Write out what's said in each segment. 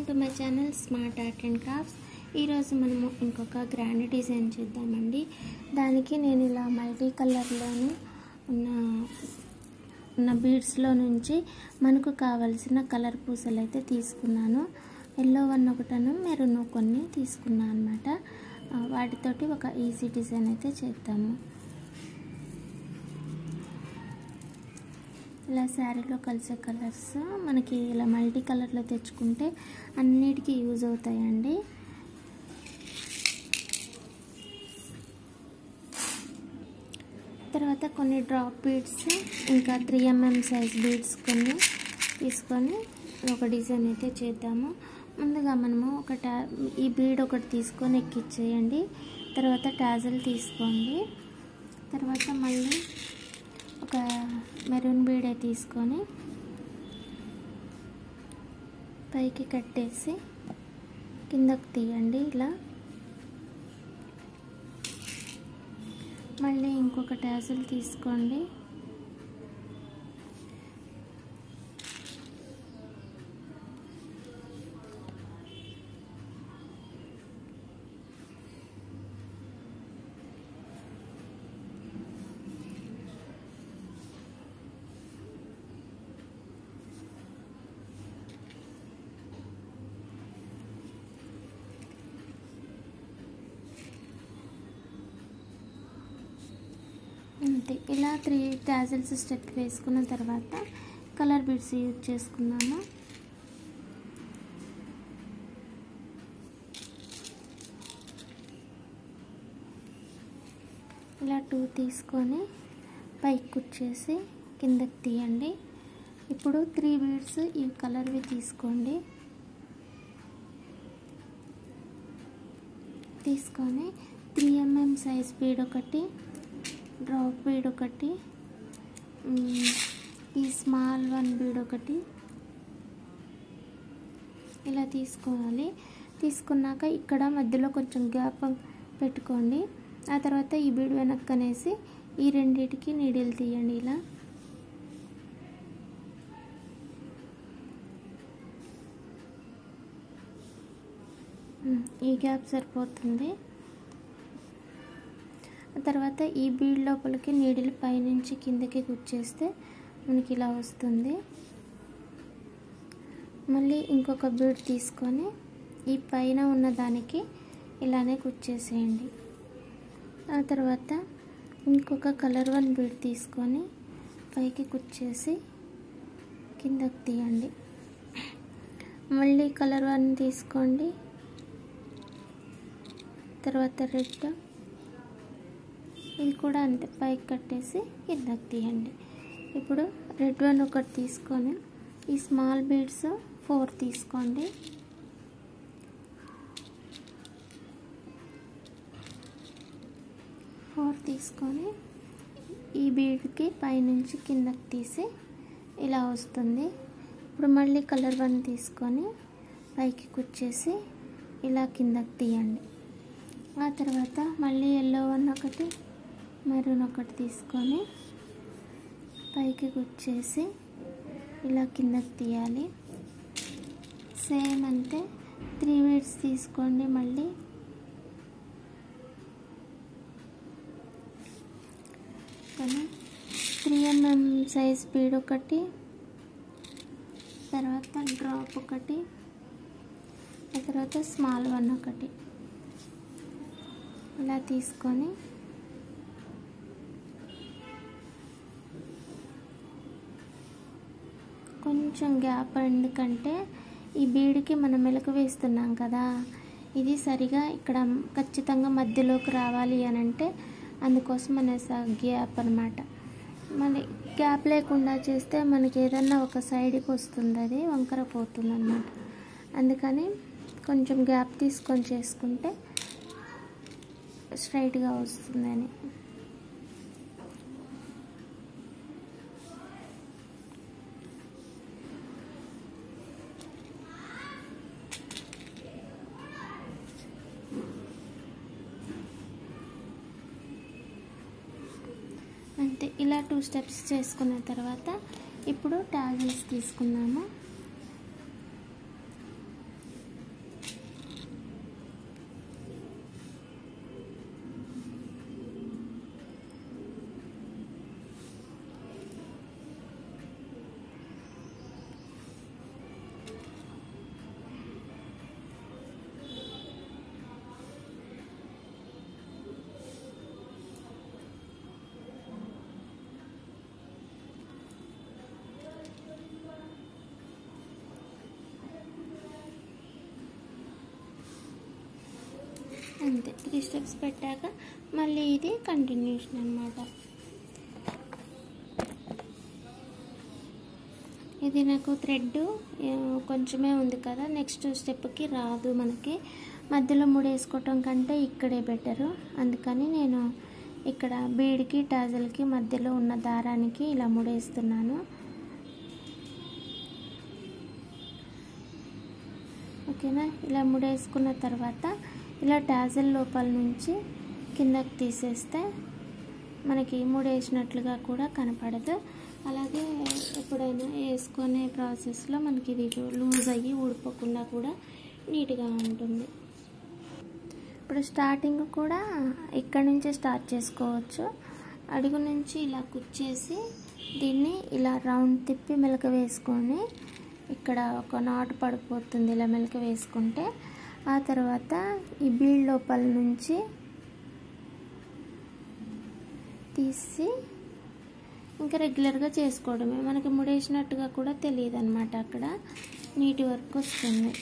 Welcome to my channel smart art and crafts. ఈరోజు మనము ఇంకొక గ్రాండ్ డిజైన్ చేద్దామండి. దానికి నేను ఇలా మల్టీ కలర్లోను ఉన్న బీడ్స్లో నుంచి మనకు కావలసిన కలర్ పూసలు అయితే తీసుకున్నాను. ఎల్లో వన్ ఒకటను మెరూన్ కొన్ని తీసుకున్నాను అనమాట. వాటితోటి ఒక ఈజీ డిజైన్ అయితే చేద్దాము. ఇలా శారీలో కలిసే కలర్స్ మనకి ఇలా మల్టీ కలర్లో తెచ్చుకుంటే అన్నిటికీ యూజ్ అవుతాయండి. తర్వాత కొన్ని డ్రాప్ బీడ్స్ ఇంకా 3mm సైజ్ బీడ్స్ కొన్ని తీసుకొని ఒక డిజైన్ అయితే చేద్దాము. ముందుగా మనము ఈ బీడ్ ఒకటి తీసుకొని ఎక్కిచ్చేయండి. తర్వాత టాజల్ తీసుకోండి. తర్వాత మళ్ళీ ఒక మెరూన్ బీడే తీసుకొని పైకి కట్టేసి కిందకు తీయండి. ఇలా మళ్ళీ ఇంకొక టాజల్ తీసుకోండి. అంతే. ఇలా 3 టాజల్స్ స్టెప్ వేసుకున్న తర్వాత కలర్ బీడ్స్ యూజ్ చేసుకున్నాము. ఇలా 2 తీసుకొని పైకి కుచ్చేసి కిందకి తీయండి. ఇప్పుడు 3 బీడ్స్ ఈ కలర్వి తీసుకోండి. తీసుకొని 3mm సైజ్ బీడ్ ఒకటి, డ్రాప్ బీడ్ ఒకటి, ఈ స్మాల్ వన్ బీడ్ ఒకటి ఇలా తీసుకోవాలి. తీసుకున్నాక ఇక్కడ మధ్యలో కొంచెం గ్యాప్ పెట్టుకోండి. ఆ తర్వాత ఈ బీడ్ వెనక్కనేసి ఈ రెండిటికి నీడిల్ తీయండి. ఇలా ఈ గ్యాప్ సరిపోతుంది. తర్వాత ఈ బీడ్ లోపలికి నీడిల్ పైనుంచి కిందకి కుచ్చేస్తే మనకి ఇలా వస్తుంది. మళ్ళీ ఇంకొక బీడ్ తీసుకొని ఈ పైన ఉన్న దానికి ఇలానే కుచ్చేసేయండి. ఆ తర్వాత ఇంకొక కలర్ వన్ బీడ్ తీసుకొని పైకి కుచ్చేసి కిందకి తీయండి. మళ్ళీ కలర్ వన్ తీసుకోండి. తర్వాత రెడ్, ఇది కూడా అంతే, పైకి కట్టేసి కిందకి తీయండి. ఇప్పుడు రెడ్ వన్ ఒకటి తీసుకొని ఈ స్మాల్ బీడ్స్ 4 తీసుకోండి. తీసుకొని ఈ బీడ్కి పైనుంచి కిందకి తీసి ఇలా వస్తుంది. ఇప్పుడు మళ్ళీ కలర్ వన్ తీసుకొని పైకి కుచ్చేసి ఇలా కిందకి తీయండి. ఆ తర్వాత మళ్ళీ ఎల్లో వన్ ఒకటి, మెరూన్ ఒకటి తీసుకొని పైకి కుచ్చేసి ఇలా కిందకి తీయాలి. సేమ్ అంతే 3 బీడ్స్ తీసుకోండి. మళ్ళీ కానీ 3mm సైజ్ బీడ్ ఒకటి, తర్వాత డ్రాప్ ఒకటి, ఆ తర్వాత స్మాల్ వన్ ఒకటి ఇలా తీసుకొని కొంచెం గ్యాప్, ఎందుకంటే ఈ బీడ్కి మనం మెలకు వేస్తున్నాం కదా, ఇది సరిగా ఇక్కడ ఖచ్చితంగా మధ్యలోకి రావాలి అని అంటే అందుకోసం అనేసి గ్యాప్ అనమాట. మళ్ళీ గ్యాప్ లేకుండా చేస్తే మనకి ఏదన్నా ఒక సైడ్కి వస్తుంది, అది వంకర పోతుంది అన్నమాట. అందుకని కొంచెం గ్యాప్ తీసుకొని చేసుకుంటే స్ట్రైట్గా వస్తుందని. అంతే. ఇలా 2 స్టెప్స్ చేసుకున్న తర్వాత ఇప్పుడు టాజల్స్ తీసుకున్నాము. అంతే 3 స్టెప్స్ పెట్టాక మళ్ళీ ఇది కంటిన్యూషన్ అన్నమాట. ఇది నాకు థ్రెడ్ కొంచెమే ఉంది కదా, నెక్స్ట్ స్టెప్కి రాదు మనకి. మధ్యలో ముడేసుకోవటం కంటే ఇక్కడే బెటరు. అందుకని నేను ఇక్కడ బీడ్కి టాజల్కి మధ్యలో ఉన్న దారానికి ఇలా ముడేస్తున్నాను. ఓకేనా? ఇలా ముడేసుకున్న తర్వాత ఇలా టాజల్ లోపల నుంచి కిందకి తీసేస్తే మనకి ముడేసినట్లుగా కూడా కనపడదు. అలాగే ఎప్పుడైనా వేసుకునే ప్రాసెస్లో మనకి ఇది లూజ్ అయ్యి ఊడిపోకుండా కూడా నీట్గా ఉంటుంది. ఇప్పుడు స్టార్టింగ్ కూడా ఇక్కడ నుంచే స్టార్ట్ చేసుకోవచ్చు. అడుగు నుంచి ఇలా కుచ్చేసి దీన్ని ఇలా రౌండ్ తిప్పి మెలక వేసుకొని ఇక్కడ ఒక నాటు పడిపోతుంది ఇలా మెలక వేసుకుంటే. ఆ తర్వాత ఈ బీడ్ లోపల నుంచి తీసి ఇంకా రెగ్యులర్గా చేసుకోవడమే. మనకి ముడేసినట్టుగా కూడా తెలియదు అన్నమాట. అక్కడ నీటి వర్క్ వస్తుంది.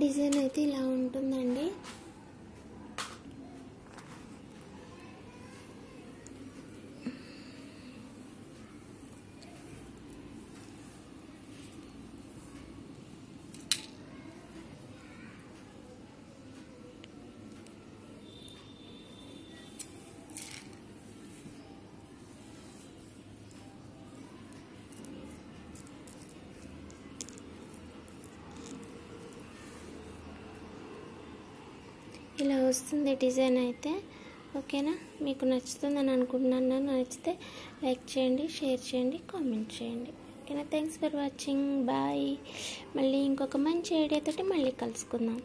డిజైన్ అయితే ఇలా ఉంటుందండి. ఇలా వస్తుంది డిజైన్ అయితే. ఓకేనా? మీకు నచ్చుతుందని అనుకుంటున్నాను. నచ్చితే లైక్ చేయండి, షేర్ చేయండి, కామెంట్ చేయండి. ఓకేనా? Thanks for watching. బాయ్. మళ్ళీ ఇంకొక మంచి ఐడియాతోటి మళ్ళీ కలుసుకుందాం.